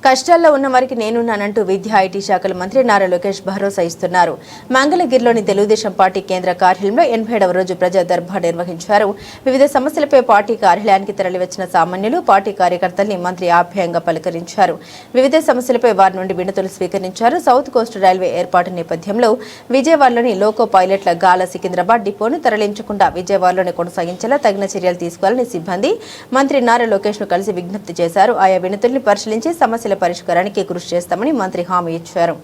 కష్టాల్లో ఉన్న వారికి నేనున్నానంటూ విద్యా ఐటీ శాఖల మంత్రి నారా లోకేష్ భరోసా ఇస్తున్నారు. మంగళగిరిలోని తెలుగుదేశం పార్టీ కేంద్ర కార్యాలయంలో 87వ రోజు ప్రజా దర్బార్ నిర్వహించారు. వివిధ సమస్యలపై పార్టీ కార్యాలయానికి తరలివచ్చిన సామాన్యులు, పార్టీ కార్యకర్తల్ని మంత్రి ఆప్యాయంగా పలకరించారు. వివిధ సమస్యలపై వారి నుండి వినతులు స్వీకరించారు. సౌత్ కోస్ట్ రైల్వే ఏర్పాటు నేపథ్యంలో విజయవాడలోని లోకో పైలట్ల గాల సికింద్రాబాద్ డిపోను తరలించకుండా విజయవాడలోనే కొనసాగించేలా తగిన చర్యలు తీసుకోవాలని సిబ్బంది మంత్రి నారా లోకేష్ ను కలిసి విజ్ఞప్తి చేశారు. ఆయా వినతుల్ని పరిశీలించి సమస్యల పరిష్కారానికి కృషి చేస్తామని మంత్రి హామీ ఇచ్చారు.